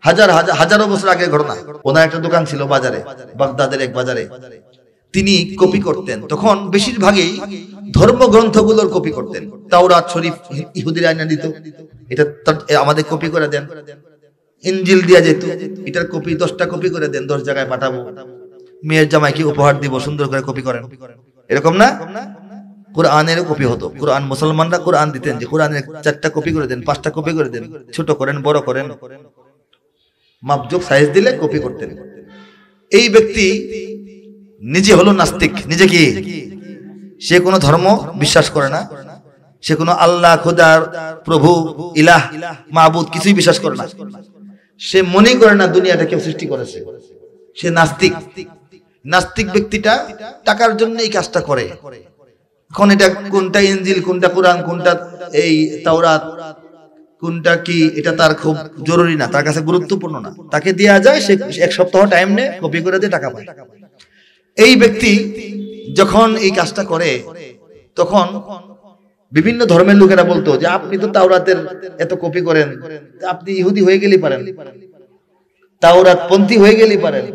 হাজারো বছর আগের ঘটনা। ওনার একটা দোকান ছিল বাজারে, বাগদাদের এক বাজারে। তিনি কপি করতেন, তখন বেশিরভাগই ধর্মগ্রন্থগুলোর কপি করতেন। তাওরাত শরীফ ইহুদিরা আইনা দিত, এটা আমাদের কপি করে দেন। ইনজিল দিয়া যেত, এটার কপি 10টা কপি করে দেন, 10 জায়গায় পাঠাবো, মেয়ের জামাইকে উপহার দিব, সুন্দর করে কপি করেন, এরকম না? কোরআনেরও কপি হতো। কোরআন মুসলমানরা কোরআন দিতেন যে কোরআনের 4টা কপি করে দেন, 5টা কপি করে দেন, ছোট করেন, বড় করেন, মাপজোক সাইজ দিলে কপি করতেন। এই ব্যক্তি নিজে হলো নাস্তিক। নিজে কি? সে কোনো ধর্ম বিশ্বাস করে না, সে কোনো আল্লাহ, খোদার, প্রভু, ইলাহ, মাহবুদ কিছুই বিশ্বাস করে না। সে মনে করে না দুনিয়াটা কেউ সৃষ্টি করেছে। সে নাস্তিক। নাস্তিক ব্যক্তিটা টাকার জন্য এই কাজটা করে। এখন এটা কোনটা ইনজিল, কোনটা কোরআন, কোনটা এই তাওরাত, কোনটা কি, এটা তার খুব জরুরি না, তার কাছে গুরুত্বপূর্ণ না। তাকে দেয়া যায়, সে 1 সপ্তাহ টাইম নেয়, কপি করে দিয়ে টাকা পায়। এই ব্যক্তি যখন এই কাজটা করে, তখন বিভিন্ন ধর্মের লোকেরা বলতো যে আপনি তো তাওরাতের এত কপি করেন, আপনি ইহুদি হয়ে গেলেই পারেন, তাওরাত পন্থী হয়ে গেলেই পারেন,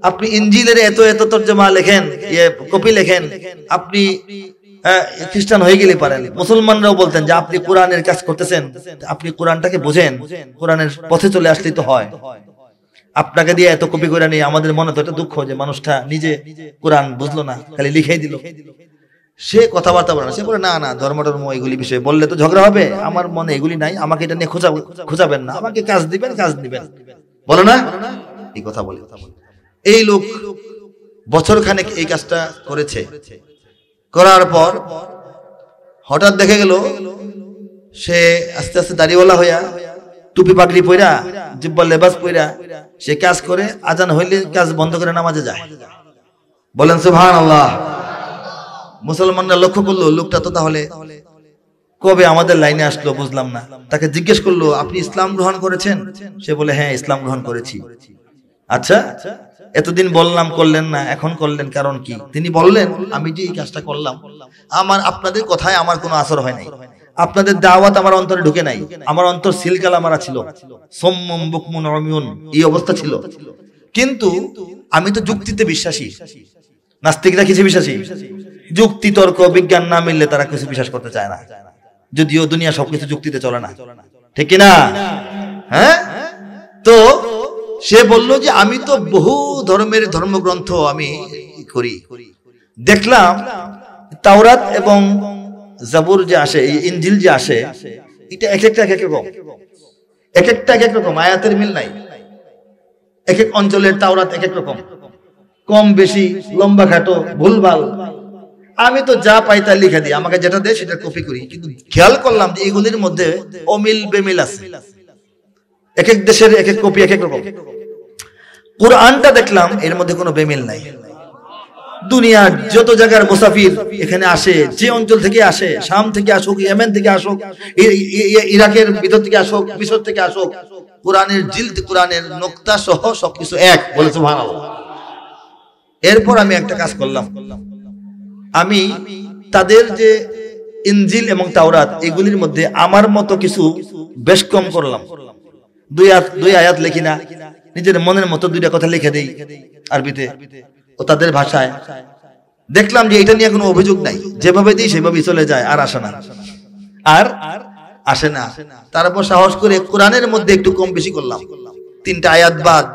আপনি ইনজিলের এত এত তর্জমা লেখেন, কপি লেখেন, আপনি খ্রিস্টান হয়ে গেলেই পারেন। মুসলমানরাও বলতেন যে আপনি কোরআনের কাজ করতেছেন, আপনি কোরআনটাকে বোঝেন, কোরআনের পথে চলে আসলেই তো হয়, আপনাকে দিয়ে এত কপি করে নিয়ে আমাদের মনে তো একটা দুঃখ যে মানুষটা নিজে কোরআন বুঝলো না, খালি লিখেই দিল। সে কথাবার্তা বলে না, সে বলে না না, ধর্ম এগুলি বিষয়ে বললে তো ঝগড়া হবে, আমার মনে এগুলি নাই, আমাকে এটা নিয়ে খোঁজাবেন না, আমাকে কাজ দিবেন, কাজ দিবেন, বলে না, এই কথা বলে। এই লোক বছরখানেক এই কাজটা করেছে। করার পর হঠাৎ দেখে গেল সে আস্তে আস্তে দাড়িওয়ালা হইয়া, টুপি পাগড়ি পইরা, জিব্বা লেবাস পইরা সে কাজ করে, আজান হইলে কাজ বন্ধ করে নামাজে যায়। বলেন সুবহানাল্লাহ। মুসলমানরা লক্ষ্য করলো লোকটা তো তাহলে কবে আমাদের লাইনে আসলো বুঝলাম না। তাকে জিজ্ঞেস করলো আপনি ইসলাম গ্রহণ করেছেন? সে বলে হ্যাঁ, ইসলাম গ্রহণ করেছি। আচ্ছা, এতদিন বললাম করলেন না, এখন করলেন কারণ কি? তিনি বললেন আমি যে এই কাজটা করলাম, আপনাদের কথায় আমার কোনো আসর হয় নাই, আপনাদের দাওয়াত আমার অন্তরে ঢুকে নাই, আমার অন্তর সিলকালা মারা ছিল, সম্মুম বুকমুন উমিউন, এই অবস্থা ছিল। কিন্তু আমি তো যুক্তিতে বিশ্বাসী। নাস্তিকরা কিছু বিশ্বাসী, যুক্তি তর্ক বিজ্ঞান না মিললে তারা কিছু বিশ্বাস করতে চায় না, যদিও দুনিয়া সবকিছু যুক্তিতে চলে না, ঠিক কিনা? হ্যাঁ, তো সে বলল যে আমি তো বহু ধর্মের ধর্মগ্রন্থ আমি করি, দেখলাম তাওরাত এবং জাবুর যে আসে, ইনজিল যে আসে, এটা এক একটা এক এক রকম, এক একটা এক এক রকম, আয়াতের মিল নাই। এক এক অঞ্চলের তাওরাত এক এক রকম, কম বেশি, লম্বা খাটো, ভুলভাল। আমি তো যা পাই তা লিখে দিই, আমাকে যেটা দেয় সেটা কপি করি। কিন্তু খেয়াল করলাম যে এগুলির মধ্যে অমিল বেমিল আছে, এক এক দেশের এক এক কপি এক এক রকম। কোরআনটা দেখলাম এর মধ্যে কোনো বেমিল নাই। দুনিয়ার যত জায়গার মুসাফির এখানে আসে, যে অঞ্চল থেকে আসে, শাম থেকে আসুক, ইয়েমেন থেকে আসুক, ইরাকের ভিতর থেকে আসুক, মিশর থেকে আসুক, কোরআনের জিলদ, কোরআনের নোক্তা সহ সবকিছু এক। বলে সুবহানাল্লাহ। এরপর আমি একটা কাজ করলাম, আমি তাদের যে ইনজিল এবং তাওরাত এগুলির মধ্যে আমার মতো কিছু বেশ কম করলাম। দুই আয়াত লিখি না, নিজের মনের মতো দুইটা কথা লিখে দেই আরবিতে ও তাদের ভাষায়। দেখলাম যে এটা নিয়ে কোনো অভিযোগ নাই, যেভাবে দিই সেভাবেই চলে যায়, আর আসে না, আর আসে না। তারপর সাহস করে কোরআনের মধ্যে একটু কম বেশি করলাম, 3টা আয়াত বাদ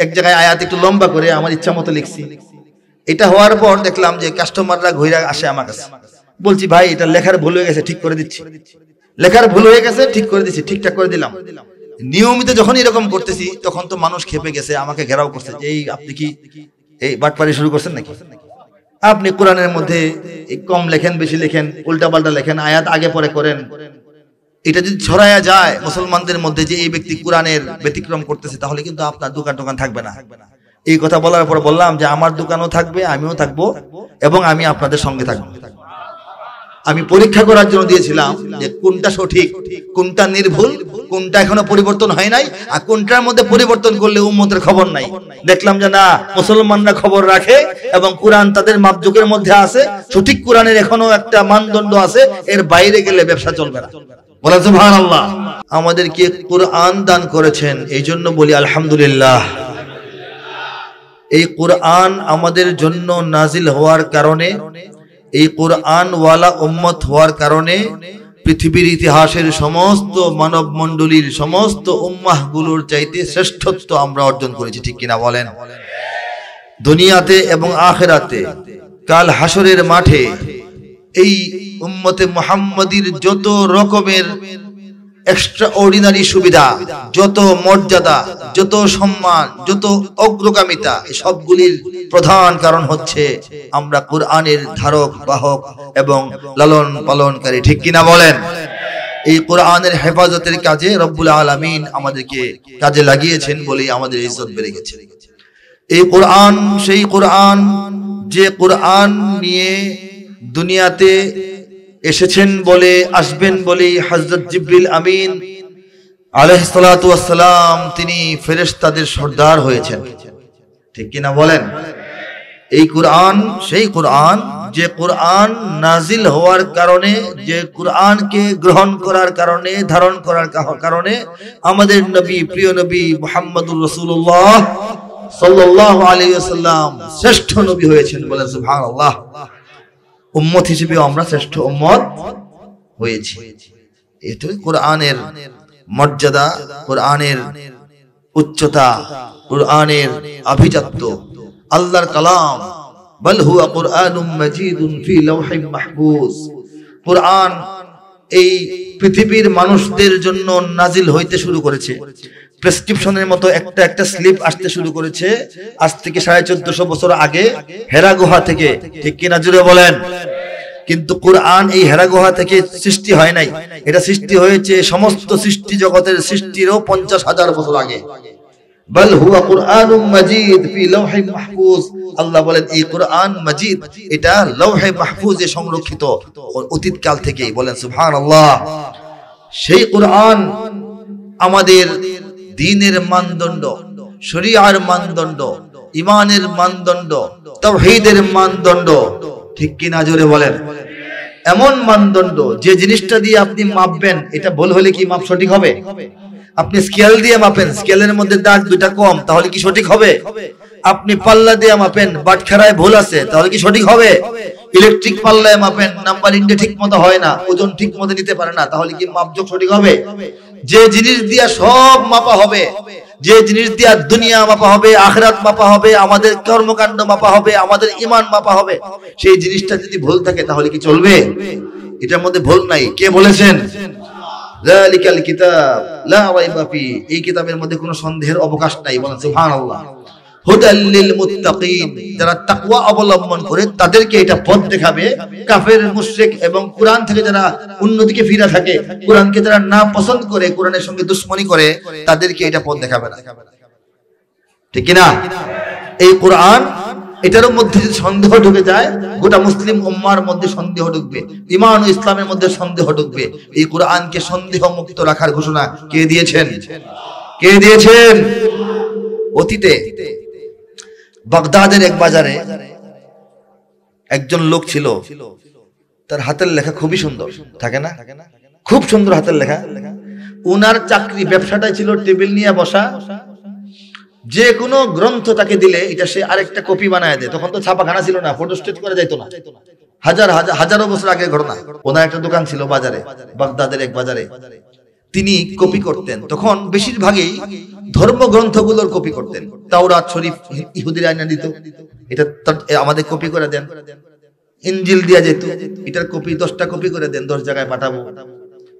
এক জায়গায় আয়াত একটু লম্বা করে আমার ইচ্ছা মতো লিখছি। এটা হওয়ার পর দেখলাম যে কাস্টমাররা ঘুরে আসে আমার কাছে, বলছি ভাই এটা লেখার ভুল হয়ে গেছে, ঠিক করে দিচ্ছি, লেখার ভুল হয়ে গেছে, ঠিক করে দিচ্ছি, ঠিকঠাক করে দিলাম। নিয়মিত যখন এরকম করতেছি তখন তো মানুষ খেপে গেছে, আমাকে ঘেরাও করছে যে এই আপনি কি এই বাটপারি শুরু করছেন নাকি? আপনি কোরআনের মধ্যে কম লেখেন, বেশি লেখেন, উল্টা পাল্টা লেখেন, আয়াত আগে পরে করেন। এটা যদি ছড়ায়া যায় মুসলমানদের মধ্যে যে এই ব্যক্তি কোরআনের ব্যতিক্রম করতেছে, তাহলে কিন্তু আপনার দোকান টোকান থাকবে না। এই কথা বলার পর বললাম যে আমার দোকানও থাকবে, আমিও থাকবো, এবং আমি আপনাদের সঙ্গে থাকবো। আমি পরীক্ষা করার জন্য দিয়েছিলাম যে কোনটা সঠিক, কোনটা নির্ভুল, কোনটা এখনো পরিবর্তন হয় নাই, আর কোনটার মধ্যে পরিবর্তন করলে উম্মতের খবর নাই। দেখলাম যে না, মুসলমানরা খবর রাখে এবং কোরআন তাদের মাপজোকের মধ্যে আছে, সঠিক কোরআনের এখনো একটা মানদণ্ড আছে, এর বাইরে গেলে ব্যবসা চলবে না। বলেন সুবহানাল্লাহ। আমাদেরকে কোরআন দান করেছেন, এই জন্য বলি আলহামদুলিল্লাহ। এই কোরআন আমাদের জন্য নাজিল হওয়ার কারণে, এই কোরআন ওয়ালা উম্মত হওয়ার কারণে পৃথিবীর ইতিহাসের সমস্ত মানব মণ্ডলীর সমস্ত উম্মাহগুলোর চাইতে শ্রেষ্ঠত্ব আমরা অর্জন করেছি, ঠিক কিনা বলেন? দুনিয়াতে এবং আখিরাতে, কাল হাসরের মাঠে এই উম্মতে মুহাম্মাদীর যত রকমের এক্সট্রাঅর্ডিনারি সুবিধা, যত মর্যাদা, যত সম্মান, যত অগ্রগামিতা, সবগুলির প্রধান কারণ হচ্ছে আমরা কোরআনের ধারক বাহক এবং লালন পালনকারী, ঠিক কিনা বলেন? এই কোরআনের হেফাজতের কাজে রব্বুল আলামিন আমাদেরকে কাজে লাগিয়েছেন বলেই আমাদের ইজ্জত বেড়ে গেছে। এই কোরআন সেই কোরআন যে কোরআন নিয়ে দুনিয়াতে এসেছেন বলে, আসবেন বলে হযরত জিবরিল আমিন আলাইহিস সালাতু ওয়াস সালাম তিনি ফেরেশতাদের সর্দার হয়েছেন, ঠিক কিনা বলেন? এই কোরআন সেই কোরআন যে কোরআন নাজিল হওয়ার কারণে, যে কোরআনকে গ্রহণ করার কারণে, ধারণ করার কারণে আমাদের নবী, প্রিয় নবী মুহাম্মদুর রাসূলুল্লাহ সাল্লাল্লাহু আলাইহি ওয়াসাল্লাম শ্রেষ্ঠ নবী হয়েছেন, বলেন সুবহানাল্লাহ। উম্মত হিসেবে আমরা শ্রেষ্ঠ উম্মত হয়েছি। এটাই কোরআনের মর্যাদা, কোরআনের উচ্চতা, কোরআনের আভিজাত্য। আল্লাহর কালাম, বাল হুয়া কুরআনুম মাজিদুন ফি লাওহিম মাহফুজ। কোরআন এই পৃথিবীর মানুষদের জন্য নাজিল হইতে শুরু করেছে, প্রেসক্রিপশনের মতো একটা একটা স্লিপ আসতে শুরু করেছে আজ থেকে 1450 বছর আগে হেরা গুহা থেকে, ঠিক কিনা জুড়ে বলেন? কিন্তু কোরআন এই হেরা গুহা থেকে সৃষ্টি হয় নাই, এটা সৃষ্টি হয়েছে সমস্ত সৃষ্টি জগতের সৃষ্টিরও 50,000 বছর আগে। বাল হুয়া কুরআনুম মাজিদ ফি লাওহিম মাহফুজ। আল্লাহ বলেন এই কোরআন মাজিদ, এটা লাওহে মাহফুজে সংরক্ষিত অতীতকাল থেকে, বলেন সুবহানাল্লাহ। সেই কোরআন আমাদের দ্বীনের মানদণ্ড, শরিয়ার মানদণ্ড, ঈমানের মানদণ্ড, তাওহীদের মানদণ্ড, ঠিক কিনা জোরে বলেন? এমন মানদণ্ড যে জিনিসটা দিয়ে আপনি মাপবেন, এটা ভুল হলে কি মাপ সঠিক হবে? আপনি স্কেল দিয়ে মাপেন, স্কেলের মধ্যে দাগ দুইটা কম, তাহলে কি সঠিক হবে? আপনি পাল্লা দিয়ে মাপেন, বাটখারায় ভুল আছে, তাহলে কি সঠিক হবে? ইলেকট্রিক পাল্লায় মাপেন, নাম্বারিংটা ঠিক মতো হয় না, ওজন ঠিক মতো নিতে পারে না, তাহলে কি মাপজোক সঠিক হবে? যে জিনিস দিয়া সব মাপা হবে, যে জিনিস দিয়া দুনিয়া মাপা হবে, আখিরাত মাপা হবে, আমাদের কর্মকাণ্ড মাপা হবে, আমাদের ঈমান মাপা হবে, সেই জিনিসটা যদি ভুল থাকে তাহলে কি চলবে? এটার মধ্যে ভুল নাই। কে বলেছেন? যালিকাল কিতাব লা রাইবা ফি। এই কিতাবের মধ্যে কোনো সন্দেহের অবকাশ নাই, বলেন সুবহানাল্লাহ। হুদাল লিল মুত্তাকিন, যারা তাকওয়া অবলম্বন করে তাদেরকে এটা পথ দেখাবে। কাফের, মুশরিক এবং কোরআন থেকে যারা অন্যদিকে ফিরে থাকে, কোরআনকে যারা না পছন্দ করে, কোরআনের সঙ্গে দুশমনি করে, তাদেরকে এটা পথ দেখাবে না, ঠিক কি না? এই কোরআন, এটার মধ্যে যদি সন্দেহ ঢুকে যায়, গোটা মুসলিম উম্মার মধ্যে সন্দেহ ঢুকবে, ঈমান ও ইসলামের মধ্যে সন্দেহ ঢুকবে। এই কোরআনকে সন্দেহ মুক্ত রাখার ঘোষণা কে দিয়েছেন? কে দিয়েছেন? অতীতে বাগদাদের এক বাজারে একজন লোক ছিল, তার হাতের লেখা খুবই সুন্দর, থাকে না? খুব সুন্দর হাতের লেখা। উনার চাকরি, ব্যবসাটাই ছিল টেবিল নিয়ে বসা, যে কোনো গ্রন্থ তাকে দিলে এটা সে আরেকটা কপি বানায় দেয়। তখন তো ছাপাখানা ছিল না, ফটোস্টেট করা যাইতো না। হাজারো বছর আগের ঘটনা। ওনার একটা দোকান ছিল বাজারে, বাগদাদের এক বাজারে। তিনি কপি করতেন, তখন বেশিরভাগই ধর্মগ্রন্থগুলোর কপি করতেন। তাওরাত শরীফ ইহুদিরা আইনা দিত, এটা আমাদের কপি করে দেন। ইনজিল দিয়া যেত, এটার কপি 10টা কপি করে দেন, 10 জায়গায় পাঠাবো,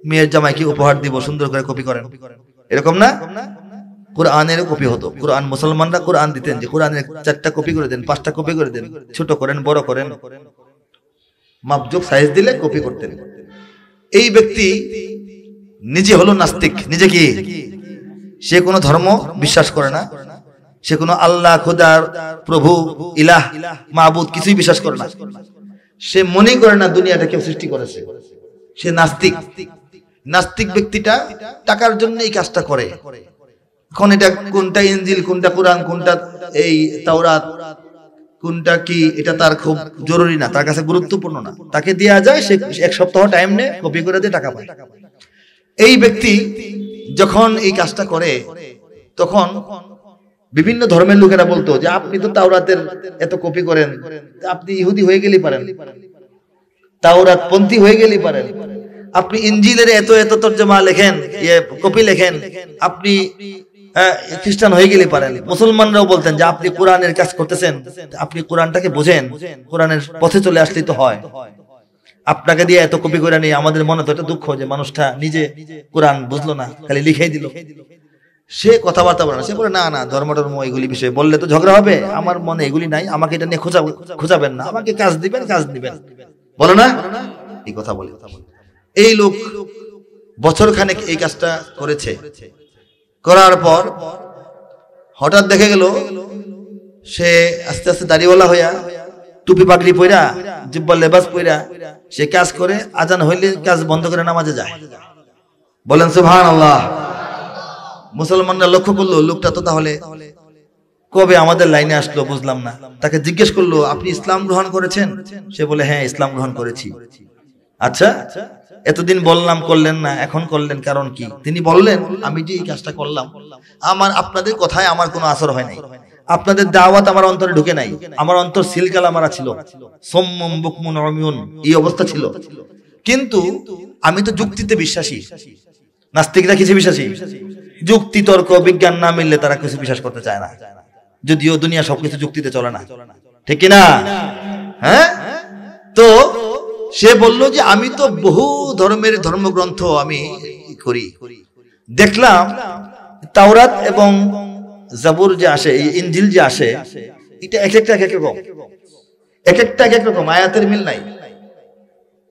মেয়ের জামাইকে উপহার দিব, সুন্দর করে কপি করেন, এরকম না? কোরআনেরও কপি হতো। কোরআন মুসলমানরা কোরআন দিতেন যে কোরআনের 4টা কপি করে দেন, 5টা কপি করে দেন, ছোট করেন, বড় করেন, মাপজোক সাইজ দিলে কপি করতেন। এই ব্যক্তি নিজে হলো নাস্তিক। নিজে কি? সে কোনো ধর্ম বিশ্বাস করে না, সে কোনো আল্লাহ, খোদা, প্রভু, ইলাহ, মাবুদ কিছুই বিশ্বাস করে না। সে মনে করে না দুনিয়াটা কেউ সৃষ্টি করেছে। সে নাস্তিক। নাস্তিক ব্যক্তিটা টাকার জন্য এই কাজটা করে। এখন এটা কোনটা ইনজিল, কোনটা কোরআন, কোনটা এই তাওরাত, কোনটা কি, এটা তার খুব জরুরি না, তার কাছে গুরুত্বপূর্ণ না। তাকে দেয়া যায়, সে 1 সপ্তাহ টাইম নেয়, কপি করে দিয়ে টাকা পায়। এই ব্যক্তি যখন এই কাজটা করে তখন বিভিন্ন ধর্মের লোকেরা বলতো যে আপনি তো তাওরাতের এত কপি করেন, আপনি ইহুদি হয়ে গেলেই পারেন, তাওরাত পন্থী হয়ে গেলেই পারেন, আপনি ইনজিলের এত এত তর্জমা লেখেন, কপি লেখেন, আপনি খ্রিস্টান হয়ে গেলেই পারেন। মুসলমানরাও বলতেন যে আপনি কোরআনের কাজ করতেছেন, আপনি কোরআনটাকে বোঝেন, কোরআনের পথে চলে আসলেই তো হয়, আপনাকে দিয়ে এত কপি করে নিয়ে আমাদের মনে তো একটা দুঃখ যে মানুষটা নিজে কোরআন বুঝলো না, খালি লিখেই দিল। সে কথাবার্তা বলে না, সে বলে না না ধর্ম টর্ম এগুলি বিষয়ে বললে তো ঝগড়া হবে, আমার মনে এগুলি নাই, আমাকে এটা নিয়ে খোঁজাবেন না, আমাকে কাজ দিবেন, কাজ দিবেন, বলে না এই কথা বলে। এই লোক বছর খানেক এই কাজটা করেছে, করার পর হঠাৎ দেখে গেল সে আস্তে আস্তে দাড়িওয়ালা হইয়া, টুপি পাগড়ি পইরা, জিব্বা লেবাস পইরা সে কাজ করে, আজান হইলে কাজ বন্ধ করে নামাজে যায়। বলেন সুবহানাল্লাহ। মুসলমানরা লক্ষ্য করলো লোকটা তো তাহলে কবে আমাদের লাইনে আসলো বুঝলাম না। তাকে জিজ্ঞেস করলো আপনি ইসলাম গ্রহণ করেছেন? সে বলে হ্যাঁ ইসলাম গ্রহণ করেছি। আচ্ছা এতদিন বললাম করলেন না, এখন করলেন কারণ কি? তিনি বললেন আমি যে এই কাজটা করলাম, আপনাদের কথায় আমার কোনো আসর হয় নাই, আপনাদের দাওয়াত আমার অন্তরে ঢুকে নাই, আমার অন্তর সিলকালা মারা ছিল, সম্মুম বুকমুন উমিউন এই অবস্থা ছিল। কিন্তু আমি তো যুক্তিতে বিশ্বাসী, নাস্তিকরা কিছু বিশ্বাসী, যুক্তি তর্ক বিজ্ঞান না মিললে তারা কিছু বিশ্বাস করতে চায় না, যদিও দুনিয়া সবকিছু যুক্তিতে চলে না, ঠিক কিনা? হ্যাঁ, তো সে বলল যে আমি তো বহু ধর্মের ধর্মগ্রন্থ আমি করি, দেখলাম তাওরাত এবং জাবুর যে আসে, ইনজিল যে আসে, এটা এক একটা এক এক রকম, এক একটা এক এক রকম, আয়াতের মিল নাই।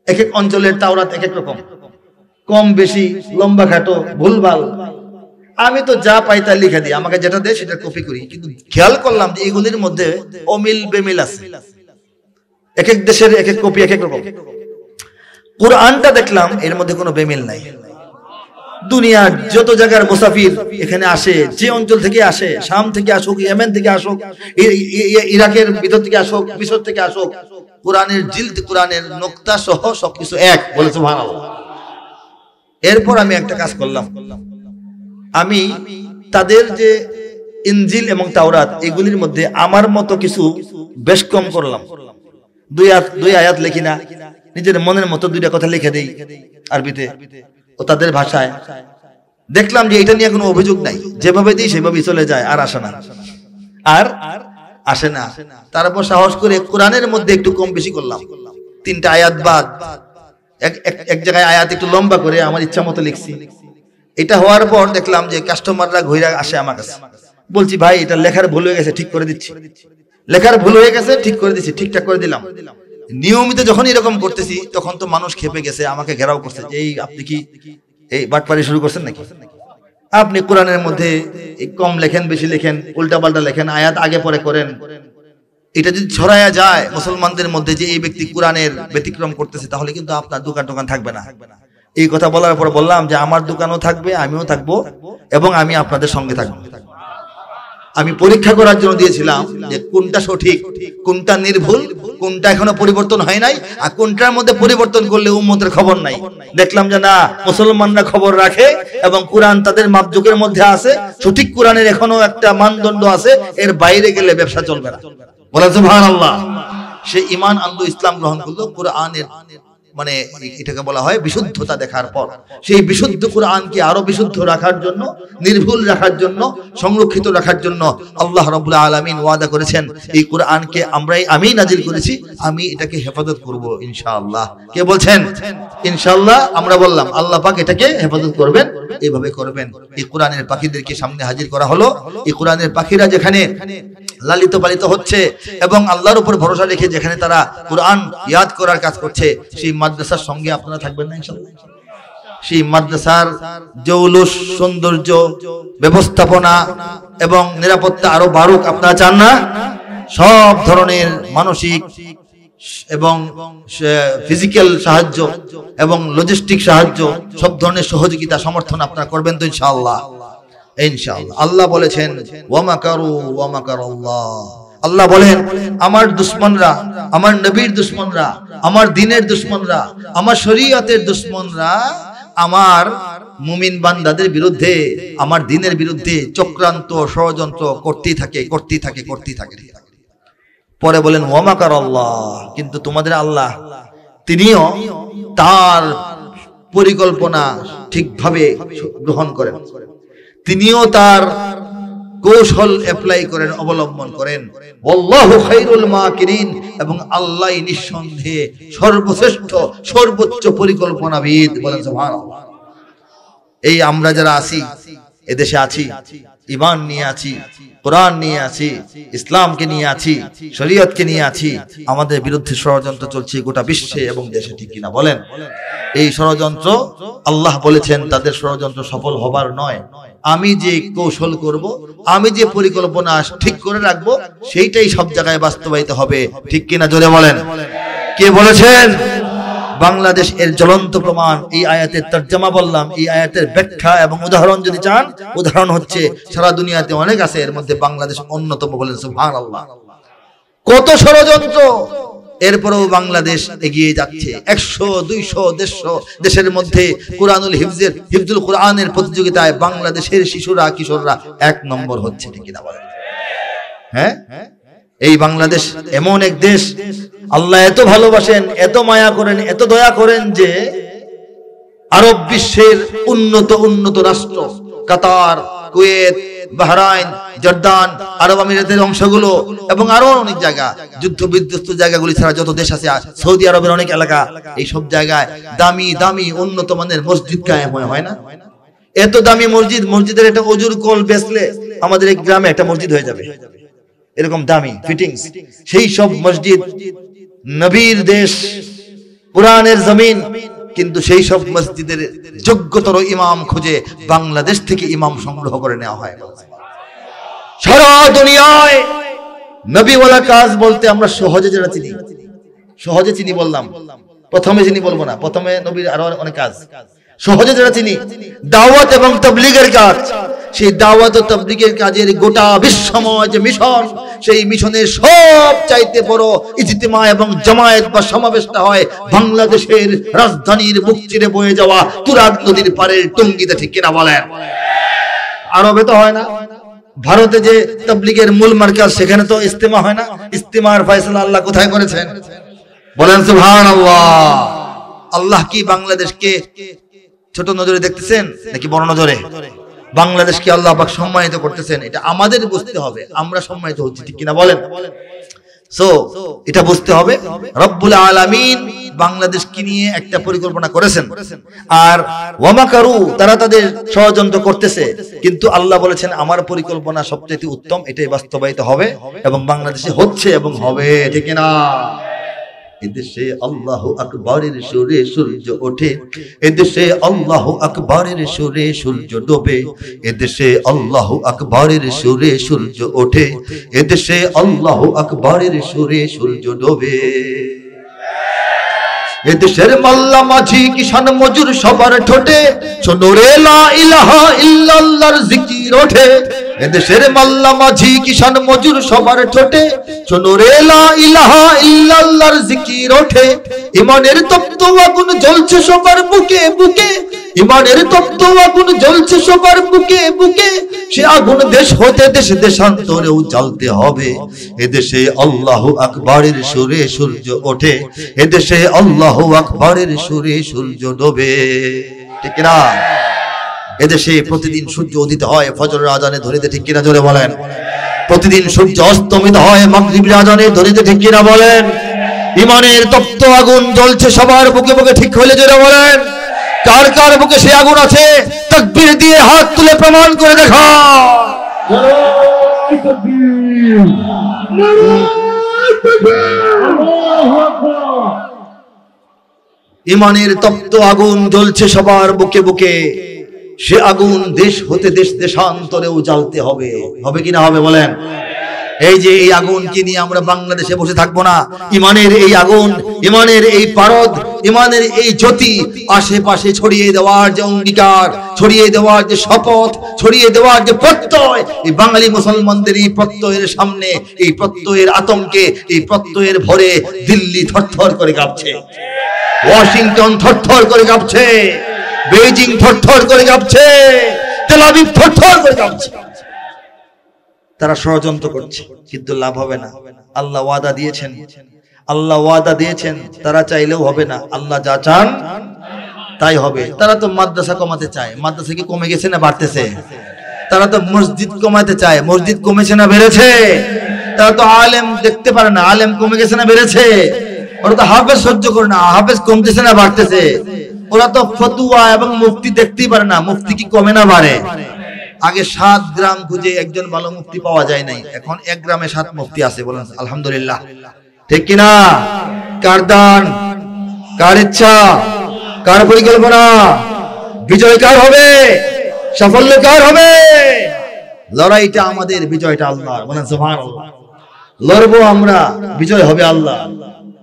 এক এক অঞ্চলের তাওরাত এক এক রকম, কম বেশি, লম্বা খাটো, ভুলভাল। আমি তো যা পাই তা লিখে দিই, আমাকে যেটা দেয় সেটা কপি করি। কিন্তু খেয়াল করলাম যে এগুলির মধ্যে অমিল বেমিল আছে, এক এক দেশের এক এক কপি এক এক রকম। কোরআনটা দেখলাম এর মধ্যে কোনো বেমিল নাই। দুনিয়ার যত জায়গার মুসাফির এখানে আসে, যে অঞ্চল থেকে আসে, শাম থেকে আসুক, ইয়েমেন থেকে আসুক, ইরাকের ভিতর থেকে আসুক, মিশর থেকে আসুক, কোরআনের জিলদ, কোরআনের নোক্তা সহ সবকিছু এক। বলে সুবহানাল্লাহ। এরপর আমি একটা কাজ করলাম, আমি তাদের যে ইনজিল এবং তাওরাত এগুলির মধ্যে আমার মতো কিছু বেশ কম করলাম। দুই আয়াত লিখি না, নিজের মনের মতো দুইটা কথা লিখে দেই আরবিতে ও তাদের ভাষায়। দেখলাম যে এটা নিয়ে কোনো অভিযোগ নাই, যেভাবে দিই সেভাবেই চলে যায়, আর আসে না, আর আসে না। তারপর সাহস করে কোরআনের মধ্যে একটু কম বেশি করলাম, 3টা আয়াত বাদ এক জায়গায় আয়াত একটু লম্বা করে আমার ইচ্ছা মতো লিখছি। এটা হওয়ার পর দেখলাম যে কাস্টমাররা ঘুরে আসে আমার কাছে, বলছি ভাই এটা লেখার ভুল হয়ে গেছে, ঠিক করে দিচ্ছি, লেখার ভুল হয়ে গেছে, ঠিক করে দিচ্ছি, ঠিকঠাক করে দিলাম। নিয়মিত যখন এরকম করতেছি তখন তো মানুষ খেপে গেছে, আমাকে ঘেরাও করছে যে এই আপনি কি এই বাটপারি শুরু করছেন নাকি? আপনি কোরআনের মধ্যে কম লেখেন, বেশি লেখেন, উল্টা পাল্টা লেখেন, আয়াত আগে পরে করেন। এটা যদি ছড়ায়া যায় মুসলমানদের মধ্যে যে এই ব্যক্তি কোরআনের ব্যতিক্রম করতেছে, তাহলে কিন্তু আপনার দোকান টোকান থাকবে না। এই কথা বলার পর বললাম যে আমার দোকানও থাকবে, আমিও থাকবো, এবং আমি আপনাদের সঙ্গে থাকবো। আমি পরীক্ষা করার জন্য দিয়েছিলাম যে কোনটা সঠিক, কোনটা নির্ভুল, কোনটা এখনো পরিবর্তন হয় নাই, আর কোনটার মধ্যে পরিবর্তন করলে উম্মতের খবর নাই। দেখলাম যে না, মুসলমানরা খবর রাখে এবং কোরআন তাদের মাপজোকের মধ্যে আছে, সঠিক কোরআনের এখনো একটা মানদণ্ড আছে, এর বাইরে গেলে ব্যবসা চলবে না। বলেন সুবহানাল্লাহ। সে ঈমান আনলো, ইসলাম গ্রহণ করলো, কোরআনের মানে এটাকে বলা হয় বিশুদ্ধতা দেখার পর। সেই বিশুদ্ধ কোরআনকে আরো বিশুদ্ধ রাখার জন্য, নির্ভুল রাখার জন্য, সংরক্ষিত রাখার জন্য আল্লাহ রাব্বুল আলামিন ওয়াদা করেছেন এই কোরআনকে আমি নাজিল করেছি, আমি এটাকে হেফাজত করব ইনশাআল্লাহ। কে বলছেন? ইনশাআল্লাহ। আমরা বললাম আল্লাহ পাক এটাকে হেফাজত করবেন, এইভাবে করবেন। এই কোরআনের পাখিদেরকে সামনে হাজির করা হলো। এই কোরআনের পাখিরা যেখানে লালিত পালিত হচ্ছে এবং আল্লাহর উপর ভরসা রেখে যেখানে তারা কোরআন ইয়াদ করার কাজ করছে, সেই মাদ্রাসার সঙ্গে আপনারা থাকবেন না ইনশাআল্লাহ? সেই মাদ্রাসার জৌলুস, সৌন্দর্য, ব্যবস্থাপনা এবং নিরাপত্তা আরো বাড়ুক আপনারা চান না? সব ধরনের মানসিক এবং ফিজিক্যাল সাহায্য এবং লজিস্টিক সাহায্য, সব ধরনের সহযোগিতা সমর্থন আপনারা করবেন তো ইনশাআল্লাহ? ইনশাআল্লাহ। আল্লাহ বলেছেন ওয়া মাকারু ওয়া মাকারাল্লাহ। আল্লাহ বলেন আমার দুশমনরা, আমার নবীর দুশমনরা, আমার দ্বীনের দুশমনরা, আমার শরীয়তের দুশমনরা আমার মুমিন বান্দাদের বিরুদ্ধে, আমার দ্বীনের বিরুদ্ধে চক্রান্ত ষড়যন্ত্র করতেই থাকে। পরে বলেন ওয়ামাকার আল্লাহ, কিন্তু তোমাদের আল্লাহ তিনিও তার পরিকল্পনা ঠিকভাবে গ্রহণ করেন, তিনিও তার কৌশল অ্যাপ্লাই করেন, অবলম্বন করেন। আল্লাহু খায়রুল মাকিরিন, এবং আল্লাহ নিঃসন্দেহে সর্বশ্রেষ্ঠ সর্বোচ্চ পরিকল্পনাবিদ। বলেন সুবহানাল্লাহ। এই আমরা যারা আছি, এদেশে আছি, ঈমান নিয়ে আছি, কোরআন নিয়ে আছি, ইসলামকে নিয়ে আছি, শরীয়তকে নিয়ে আছি, আমাদের বিরুদ্ধে ষড়যন্ত্র চলছে গোটা বিশ্বে এবং দেশে, ঠিক কিনা বলেন? এই ষড়যন্ত্র আল্লাহ বলেছেন তাদের ষড়যন্ত্র সফল হবার নয়, আমি যে কৌশল করব, আমি যে পরিকল্পনা ঠিক করে রাখবো, সেইটাই সব জায়গায় বাস্তবায়িত হবে, ঠিক কিনা জোরে বলেন। কে বলেছেন? বাংলাদেশ এর জ্বলন্ত প্রমাণ। এই আয়াতের তরজমা বললাম, এই আয়াতের ব্যাখ্যা এবং উদাহরণ যদি চান, উদাহরণ হচ্ছে সারা দুনিয়াতে অনেক আছে, এর মধ্যে বাংলাদেশ অন্যতম। বলেন সুবহানাল্লাহ। কত ষড়যন্ত্র, এরপরেও বাংলাদেশ এগিয়ে যাচ্ছে। 100, 200, 150 দেশের মধ্যে কুরআনুল হিফজুল কুরআনের প্রতিযোগিতায় বাংলাদেশের শিশুরা কিশোররা 1 নম্বর হচ্ছে, ঠিক কিনা বলেন? হ্যাঁ, এই বাংলাদেশ এমন এক দেশ, আল্লাহ এত ভালোবাসেন, এত মায়া করেন, এত দয়া করেন যে আরব বিশ্বের উন্নত রাষ্ট্র কাতার, কুয়েত, বাহরাইন, জর্দান, আরব আমিরাতের অংশগুলো এবং আরো অনেক জায়গা, যুদ্ধ বিধ্বস্ত জায়গাগুলি ছাড়া যত দেশ আছে, সৌদি আরবের অনেক এলাকা, এই সব জায়গায় দামি উন্নত মানের মসজিদ কায়েম হয় না? এত দামি মসজিদ, মসজিদের একটা অজুর কল বেচলে আমাদের এই গ্রামে একটা মসজিদ হয়ে যাবে, এরকম দামি ফিটিংস। সেই সব মসজিদ, নবীর দেশ, কোরআনের জমিন, কিন্তু সেই সব মসজিদের যোগ্যতর ইমাম খুঁজে বাংলাদেশ থেকে ইমাম সংগ্রহ করে নেওয়া হয়। সারা দুনিয়ায় নবীওয়ালা কাজ বলতে আমরা সহজে চিনি বললাম, প্রথমে চিনি বলবো না, প্রথমে নবীর আরো অনেক কাজ সহজে যারা চিনি, দাওয়াত এবং তাবলীগের কাজ। সেই দাওয়াত ও তাবলীগের কাজের গোটা বিশ্বময় যে মিশন, সেই মিশনের সব চাইতে বড় ইজতিমা এবং জামায়াত বা সমাবেশটা হয় বাংলাদেশের রাজধানীর বুক চিরে বয়ে যাওয়া তুরাগ নদীর পারের টঙ্গীতে, ঠিক কিনা বলেন? আরবে তো হয় না, ভারতে যে তাবলীগের মূল মার্কাজ, সেখানে তো ইজতিমা হয় না। ইজতিমার ফয়সালা আল্লাহ কোথায় করেছেন? বলেন সুবহানাল্লাহ। আল্লাহ কি বাংলাদেশকে ছোট নজরে দেখতেছেন নাকি বড় নজরে? বাংলাদেশকে আল্লাহ পাক সম্মানিত করতেছেন, এটা আমাদের বুঝতে হবে, আমরা সম্মানিত হচ্ছি, ঠিক কিনা বলেন? সো এটা বুঝতে হবে রব্বুল আলামিন বাংলাদেশকে নিয়ে একটা পরিকল্পনা করেছেন, আর ওয়ামাকারু, তারা তাদের ষড়যন্ত্র করতেছে, কিন্তু আল্লাহ বলেছেন আমার পরিকল্পনা সবচেয়ে উত্তম, এটাই বাস্তবায়িত হবে এবং বাংলাদেশে হচ্ছে এবং হবে, ঠিক কিনা? এদেশে আল্লাহু আকবারের সুরে সূর্য ওঠে, এদেশে আল্লাহু আকবারের সুরে সূর্য ডোবে, এদেশে আল্লাহু আকবারের সুরে সূর্য ওঠে, এদেশে আল্লাহু আকবারের সুরে সূর্য ডোবে। এদেশের মাল্লা মাঝি কিষান মজুর সবার ঠোঁটে শোনো রে লা ইলাহা ইল্লাল্লাহর জিকির ওঠে। এদেশের মাল্লা মাঝি কিষান মজুর সবার ঠোঁটে শোনো রে লা ইলাহা ইল্লাল্লাহর জিকির ওঠে। ইমানের তপ্ত আগুন জ্বলছে সবার বুকে বুকে, ইমানের তপ্ত আগুন জ্বলছে সবার বুকে বুকে, সে আগুন দেশ হতে দেশ দেশান্তরেও জ্বালতে হবে। এদেশে আল্লাহু আকবারের সুরে সূর্য ওঠে, এদেশে আল্লাহু আকবারের সুরে সূর্য ডোবে, ঠিক না? এদেশে প্রতিদিন সূর্য উদিত হয় ফজরের আজানে ধরিতে, ঠিক কিনা জোরে বলেন? প্রতিদিন সূর্য অস্তমিত হয় মাগরিবের আজানে ধরিতে, ঠিক কিনা বলেন? ইমানের তপ্ত আগুন জ্বলছে সবার বুকে বুকে, ঠিক হইলে জোরে বলেন? কার কার বুকে সে আগুন আছে তাকবীর দিয়ে হাত তুলে প্রমাণ করে দেখা। ইমানের তপ্ত আগুন জ্বলছে সবার বুকে বুকে, সে আগুন দেশ হতে দেশ দেশান্তরেও জ্বালতে হবে, হবে কিনা হবে বলেন? এই যে এই আগুনকে নিয়ে আমরা বাংলাদেশে বসে থাকবো না। ইমানের এই আগুন, ইমানের এই পারদ, ইমানের এই জ্যোতি আশেপাশে ছড়িয়ে দেওয়ার যে অঙ্গীকার, ছড়িয়ে দেওয়ার যে শপথ, ছড়িয়ে দেওয়ার যে প্রত্যয়, এই বাঙালি মুসলমানদের এই প্রত্যয়ের সামনে, এই প্রত্যয়ের আতঙ্কে, এই প্রত্যয়ের ভরে দিল্লি থরথর করে কাঁপছে, ওয়াশিংটন থরথর করে কাঁপছে, বেইজিং থরথর করে কাঁপছে, তেল আবিব থরথর করে কাঁপছে। তারা ষড়যন্ত্র করছে, কিন্তু লাভ হবে না। আল্লাহ ওয়াদা দিয়েছেন, আল্লাহ ওয়াদা দিয়েছেন, তারা চাইলেও হবে না, আল্লাহ যা চান তাই হবে। তারা তো মাদ্রাসা কমাতে চায়, মাদ্রাসা কি কমে গেছে না বাড়তেছে? তারা তো মসজিদ কমাতে চায়, মসজিদ কমেছে না বেড়েছে? তারা তো আলেম দেখতে পারে না, আলেম কমে গেছে না বেড়েছে? ওরা তো হাফেজ সহ্য করে না, হাফেজ কমতেছে না বাড়তেছে? ওরা তো ফতুয়া এবং মুফতি দেখতেই পারে না, মুফতি কি কমে না বাড়ে? আগে 7 গ্রাম খুঁজে একজন ভালো মুফতি পাওয়া যায় নাই, এখন 1 গ্রামে 7 মুফতি আছে। বলেন আলহামদুলিল্লাহ, ঠিক কিনা? কার দান, কার ইচ্ছা, কার পরিকল্পনা? বিজয় কার হবে, সাফল্য কার হবে? লড়াইটা আমাদের, বিজয়টা আল্লাহর। বলেন সুবহানাল্লাহ। লড়বো আমরা, বিজয় হবে আল্লাহ।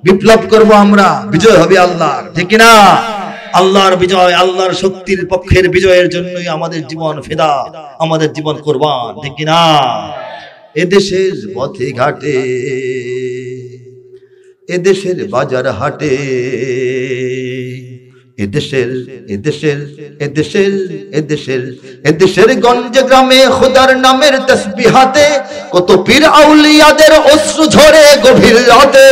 বিপ্লব করব আমরা, বিজয় হবে আল্লাহর, ঠিক কিনা? আল্লাহর বিজয়, আল্লাহর শক্তির পক্ষের বিজয়ের জন্যই আমাদের জীবন ফিদা, আমাদের জীবন কুরবান, ঠিক কিনা? এদেশের পথে ঘাটে, এদেশের বাজার হাটে, এদেশের এদেশের এদেশের এদেশের এদেশের গঞ্জে গ্রামে খোদার নামের তাসবিহাতে কত পীর আউলিয়াদের অশ্রু ঝরে গভীর রাতে।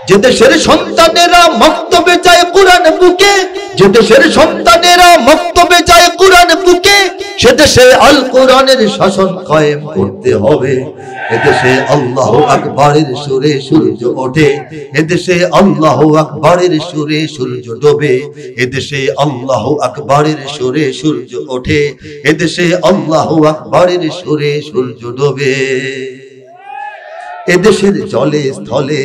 যে দেশের সন্তানেরা মক্তবে যায় কোরআন বুকে, যে দেশের সন্তানেরা মক্তবে যায় কোরআন বুকে, সে দেশে আল কোরআনের শাসন কায়েম করতে হবে। এদেশে আল্লাহু আকবারের সুরে সূর্য ওঠে, এদেশে আল্লাহু আকবারের সুরে সূর্য ডোবে। এদেশে আল্লাহু আকবারের সুরে সূর্য ওঠে, এদেশে আল্লাহু আকবারের সুরে সূর্য ডোবে। এদেশের জলে স্থলে,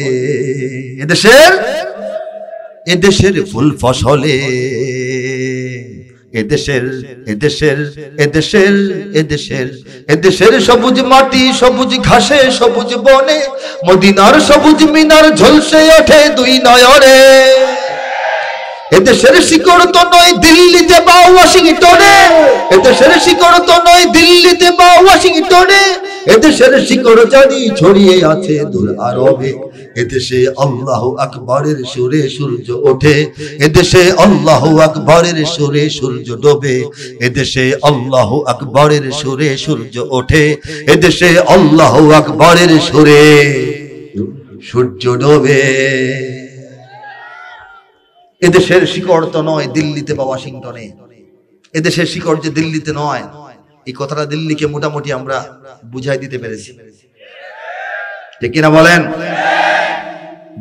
এদেশের এদেশের ফুল ফসলে, এদেশের এদেশের এদেশের এদেশের এদেশের সবুজ মাটি, সবুজ ঘাসে, সবুজ বনে, মদিনার সবুজ মিনার ঝলসে ওঠে দুই নয়নে। এদেশের শিকড় তো নয় দিল্লিতে বা ওয়াশিংটনে, এদেশের শিকড় তো নয় দিল্লিতে বা ওয়াশিংটনে, এদেশের শিকড় জানি ছড়িয়ে আছে দূর আরবে। এদেশে আল্লাহু আকবারের সুরে সূর্য ওঠে, এদেশে আল্লাহু আকবারের সুরে সূর্য ডোবে। এদেশে আল্লাহু আকবারের সুরে সূর্য ওঠে, এদেশে আল্লাহু আকবারের সুরে সূর্য ডোবে। এদেশের শিকড় তো নয় দিল্লিতে বা ওয়াশিংটনে, এদেশের শিকড় যে দিল্লিতে নয়, এই কথাটা দিল্লিকে মোটামুটি আমরা বুঝাই দিতে পেরেছি, ঠিক কিনা বলেন?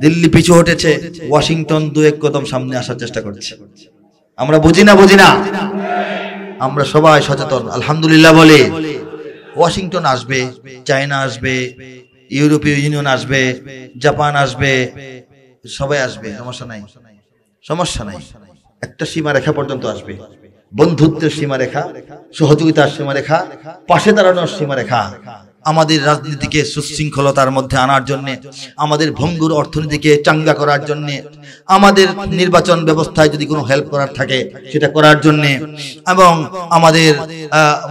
দিল্লি পিছু হটেছে, ওয়াশিংটন 2-1 কদম সামনে আসার চেষ্টা করছে। আমরা বুঝি না, বুঝি না? আমরা সবাই সচেতন আলহামদুলিল্লাহ বলে। ওয়াশিংটন আসবে, চায়না আসবে, ইউরোপীয় ইউনিয়ন আসবে, জাপান আসবে, সবাই আসবে, সমস্যা নাই, সমস্যা নাই। একটা সীমারেখা পর্যন্ত আসবে, বন্ধুত্বের সীমারেখা, সহযোগিতার সীমারেখা, পাশে দাঁড়ানোর সীমারেখা। আমাদের রাজনীতিকে সুশৃঙ্খলতার মধ্যে আনার জন্য, আমাদের ভঙ্গুর অর্থনীতিকে চাঙ্গা করার জন্য, আমাদের নির্বাচন ব্যবস্থায় যদি কোনো হেল্প করার থাকে সেটা করার জন্য, এবং আমাদের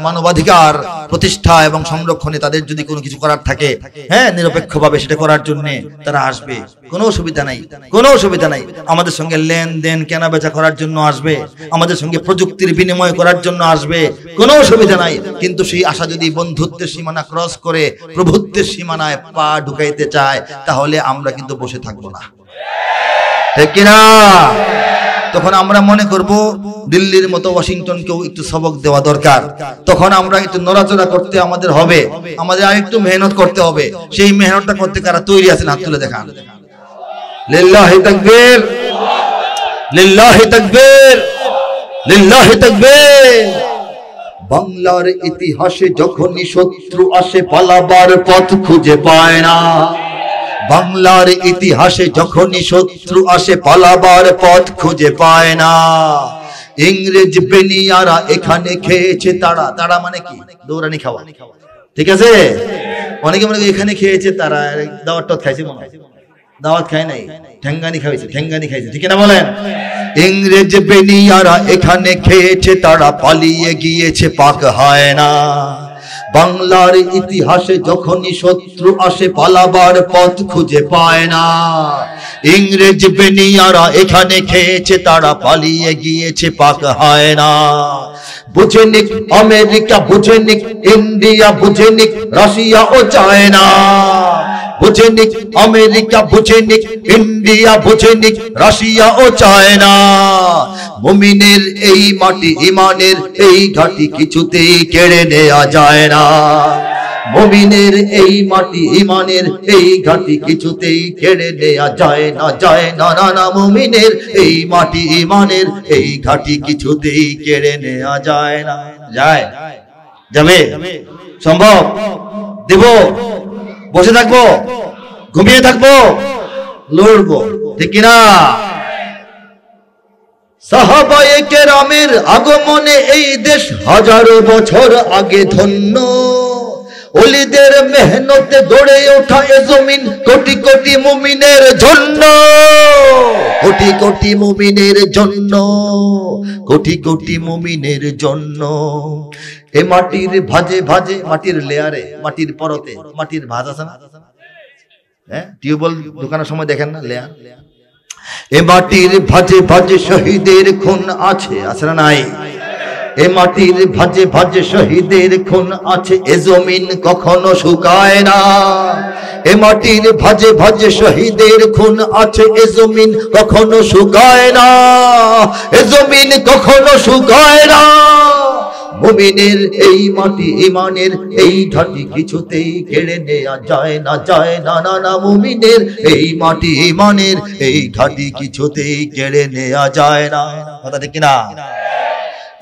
মানবাধিকার প্রতিষ্ঠা এবং সংরক্ষণে তাদের যদি কোনো কিছু করার থাকে, হ্যাঁ, নিরপেক্ষভাবে সেটা করার জন্য তারা আসবে। কোনো অসুবিধা নাই, কোনো অসুবিধা নাই। আমাদের সঙ্গে লেনদেন কেনা বেচা করার জন্য আসবে, আমাদের সঙ্গে প্রযুক্তির বিনিময় করার জন্য আসবে, কোনো অসুবিধা নাই। কিন্তু সেই আশা যদি বন্ধুত্বের সীমানা ক্রস করে প্রভুত্বের সীমানায় পা ঢুকাইতে চায়, তাহলে আমরা কিন্তু বসে থাকবো না, ঠিক কিনা? তখন আমরা মনে করব দিল্লির মতো ওয়াশিংটনকেও একটু সবক দেওয়া দরকার। তখন আমরা একটু নড়াচড়া করতে আমাদের হবে, আমাদের আরেকটু মেহনত করতে হবে। সেই মেহনতটা করতে কারা তৈরি আছেন? হাত তুলে দেখান। লিল্লাহি তাকবীর, লিল্লাহি তাকবীর, লিল্লাহি তাকবীর। বাংলার ইতিহাসে যখনই শত্রু আসে পালাবার পথ খুঁজে পায় না, বাংলার ইতিহাসে যখনই শত্রু আসে পালাবার পথ খুঁজে পায় না। ইংরেজ বেনিয়ারা এখানে খেয়েছে তারা, তারা মানে কি? দৌড়ানি খাওয়া, ঠিক আছে? অনেকে মনে করে এখানে খেয়েছে তারা, দাওয়াত টাত খাইছে, মনে হয় দাওয়াত খায় নাই, ঠেঙ্গানি খাইছে, ঠেঙ্গানি খাইছে, ঠিক না বলেন? ইংরেজ বেনিয়ারা এখানে খেয়েছে তারা, পালিয়ে গিয়েছে পাক হয় না। বাংলার ইতিহাসে যখনই শত্রু আসে পালাবার পথ খুঁজে পায় না। ইংরেজ বেনিয়ারা এখানে খেয়েছে, তারা পালিয়ে গিয়েছে পাক হয় না। বুঝে নিক আমেরিকা, বুঝে নিক ইন্ডিয়া, বুঝে নিক রাশিয়া ও চায়না। বুঝে নিক আমেরিকা, বুঝে নিক ইন্ডিয়া, বুঝে নিক রাশিয়া ও চায়না। মুমিনের এই মাটি, ইমানের এই ঘাটি কিছুতেই কেড়ে নেওয়া যায় না। মুমিনের এই মাটি, ইমানের এই ঘাটি কিছুতেই কেড়ে নেওয়া যায় না, যায় না, না না। মুমিনের এই মাটি, ইমানের এই ঘাটি কিছুতেই কেড়ে নেওয়া যায় না। যায়? যাবে? সম্ভব? দেব? বসে থাকবো? ঘুমিয়ে থাকবো? লড়বো, ঠিক কিনা? সাহাবায়ে কেরামের আগমনে এই দেশ হাজারো বছর আগে ধন্য। ওলিদের মেহনতে গড়ে ওঠা এ জমিন কোটি কোটি মুমিনের জন্য, কোটি কোটি মুমিনের জন্য, কোটি কোটি মুমিনের জন্য। এ মাটির ভাজে ভাজে, মাটির লেয়ারে, মাটির পরতে, মাটির ভাজ আছে না? হ্যাঁ, টিউবওয়েল ঢোকানোর সময় দেখেন না লেয়ার? এ মাটির ভাজে ভাজে শহীদের খুন আছে, আছে না নাই? এ মাটির ভাজে ভাজে শহীদের খুন আছে, এ জমিন কখনো শুকায় না। এ মাটির ভাজে ভাজে শহীদের খুন আছে, এ জমিন কখনো শুকায় না, এ জমিন কখনো শুকায় না। মুমিনের এই মাটি, ইমানের এই ঘাটি কিছুতেই কেড়ে নেওয়া যায় না, যায় না, না না। মুমিনের এই মাটি, ইমানের এই ঘাটি কিছুতেই কেড়ে নেওয়া যায় না। কথা ঠিক কিনা?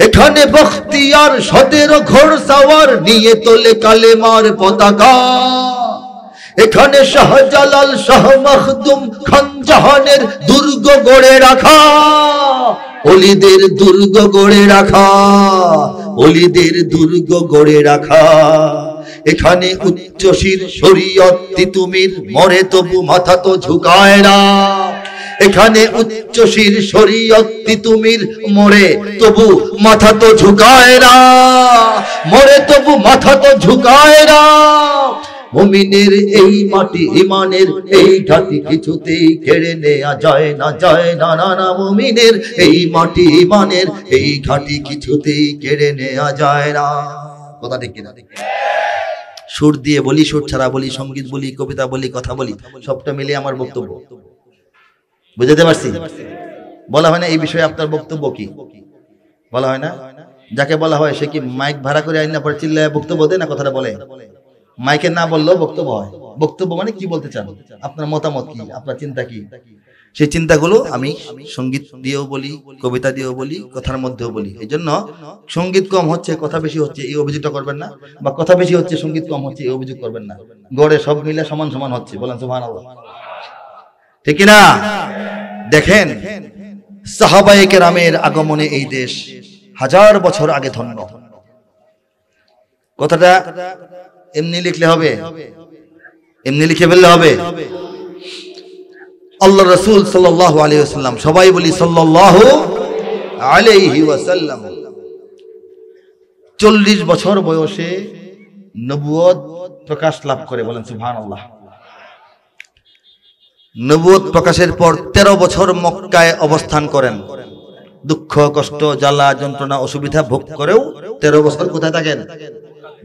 এখানে বখতিয়ার 17 ঘোড়সওয়ার নিয়ে তোলে কালেমার পতাকা। এখানে শাহজালাল, শাহ মখদুম, খান জাহানের দুর্গ গড়ে রাখা, ওলিদের দুর্গ গড়ে রাখা, ওলিদের দুর্গ গড়ে রাখা। এখানে উচ্চশির শরীয়ত তিতুমির মরে তবু মাথা তো ঝুঁকায় না। এখানে উচ্চশির শরীয়ত তিতুমির মরে তবু মাথা তো ঝুঁকায় না, মরে তবু মাথা তো ঝুঁকায় না। মুমিনের এই মাটি, ইমানের এই ঘাটি কিছুতেই কেড়ে নেওয়া যায় না, যায় না, না না। মুমিনের এই মাটি, ইমানের এই ঘাটি কিছুতেই কেড়ে নেওয়া যায় না। কথা ঠিক কিনা? সুর দিয়ে বলি, সুর ছাড়া বলি, সঙ্গীত বলি, কবিতা বলি, কথা বলি, সবটা মিলে আমার বক্তব্য। বুঝতে পারছি? বলা হয় না এই বিষয়ে আপনার বক্তব্য কি? বলা হয় না? যাকে বলা হয় সে কি মাইক ভাড়া করে আইন না পরে চিল্লায় বক্তব্য দেয় না? কথাটা বলে মাইকে না বললেও বক্তব্য হয়। বক্তব্য মানে কি বলতে চান, আপনার মতামত কি, আপনার চিন্তা কি, সেই চিন্তাগুলো আমি সঙ্গীত দিয়েও বলি, কবিতা দিয়েও বলি, কথার মধ্যেও বলি। এই জন্য সঙ্গীত কম হচ্ছে, কথা বেশি হচ্ছে, এই অভিযোগটা করবেন না, বা কথা বেশি হচ্ছে, সঙ্গীত কম হচ্ছে, এই অভিযোগ করবেন না। গড়ে সব মিলে সমান সমান হচ্ছে। বলেন সুবহানাল্লাহ, ঠিক না? দেখেন, সাহাবায়ে কেরামের আগমনে এই দেশ হাজার বছর আগে ধন্য। কথাটা এমনি লিখলে হবে? এমনি লিখে ফেললে হবে? আল্লাহ রাসূল সাল্লাল্লাহু আলাইহি ওয়াসাল্লাম, সবাই বলি সাল্লাল্লাহু আলাইহি ওয়াসাল্লাম, 40 বছর বয়সে নবুয়ত প্রকাশ লাভ করে। বলেন সুবহানাল্লাহ। নবুয়ত প্রকাশের পর 13 বছর মক্কায় অবস্থান করেন। দুঃখ, কষ্ট, জ্বালা, যন্ত্রণা, অসুবিধা ভোগ করেও 13 বছর কোথায় থাকেন?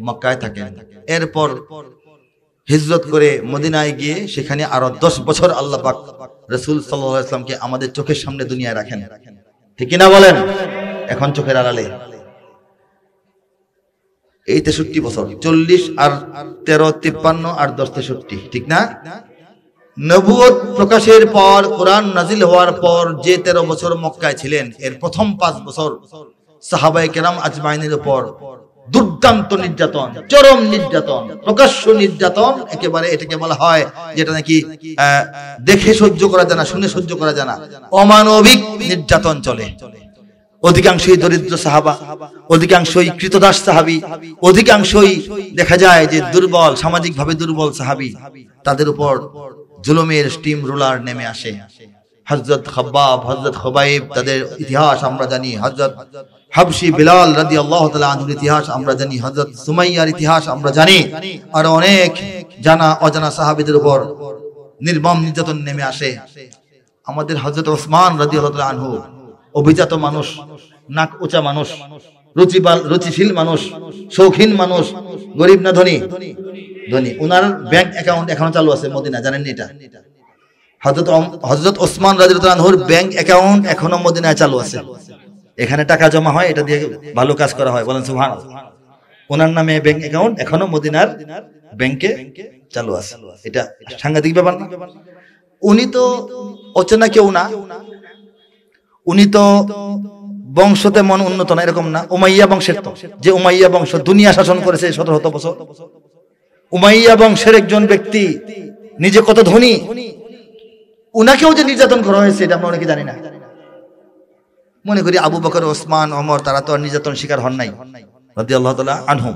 মক্কায় থাকেন। এরপর হিজরত করে মদিনায় গিয়ে সেখানে আরো 10 বছর আল্লাহ পাক রাসূল সাল্লাল্লাহু আলাইহি ওয়াসাল্লামকে আমাদের চোখের সামনে দুনিয়ায় রাখেন। ঠিক কি না বলেন? এখন চোখের আড়ালে। এই 63 বছর, 40 আর 13 53 আর 10 63, ঠিক না? নবুয়ত প্রকাশের পর, কোরআন নাজিল হওয়ার পর যে 13 বছর মক্কায় ছিলেন, এর প্রথম 5 বছর সাহাবায়ে কেরাম আজমাইনের উপর দুর্দান্ত নির্যাতন, চরম নির্যাতন, প্রকাশ্য নির্যাতন, একেবারে এটাকে বলা হয় যেটা নাকি দেখে সহ্য করা যায় না, শুনে সহ্য করা যায় না, অমানবিক নির্যাতন চলে। অধিকাংশই দরিদ্র সাহাবা, অধিকাংশই কৃতদাস সাহাবী, অধিকাংশই দেখা যায় যে দুর্বল, সামাজিকভাবে দুর্বল সাহাবী, তাদের উপর জুলুমের স্টিম রোলার নেমে আসে। হযরত খাব্বাব, হযরত খুবাইব, তাদের ইতিহাস আমরা জানি। হযরত হাবশি বিলাল রাদিয়াল্লাহু তাআলা আনহুর ইতিহাস আমরা জানি, হযরত সুমাইয়ার ইতিহাস আমরা জানি, আর অনেক জানা অজানা সাহাবীদের উপর নির্মম নির্যাতন নেমে আসে। আমাদের হযরত ওসমান রাদিয়াল্লাহু তাআলা আনহু অভিজাত মানুষ, নাক উঁচা মানুষ, রুচিশীল মানুষ, শৌখিন মানুষ, গরিব না ধনী? ধনী। ওনার ব্যাংক অ্যাকাউন্ট এখনো চালু আছে মদিনা, জানেন এটা? হযরত ওসমান রাদিয়াল্লাহু তাআলা আনহুর ব্যাংক অ্যাকাউন্ট এখনো মদিনায় চালু আছে। এখানে টাকা জমা হয়, এটা দিয়ে ভালো কাজ করা হয়, বলেন সুবহানাল্লাহ। ওনার নামে ব্যাংক অ্যাকাউন্ট এখনো মদিনার ব্যাংকে চালু আছে। এটা সাংঘাতিক ব্যাপার না? উনি তো অচেনা কেউ না, উনি তো বংশতে মন উন্নত না এরকম না, উমাইয়া বংশের। তো যে উমাইয়া বংশ দুনিয়া শাসন করেছে 1700 বছর, উমাইয়া বংশের একজন ব্যক্তি নিজে কত ধনী, উনাকেও যে নির্যাতন করা হয়েছে এটা আমরা অনেকে জানি না। মনে করি আবু বকর, ওসমান, ওমর তারা তো আর নির্যাতন শিকার হন নাই রাদিয়াল্লাহু তাআলা আনহুম।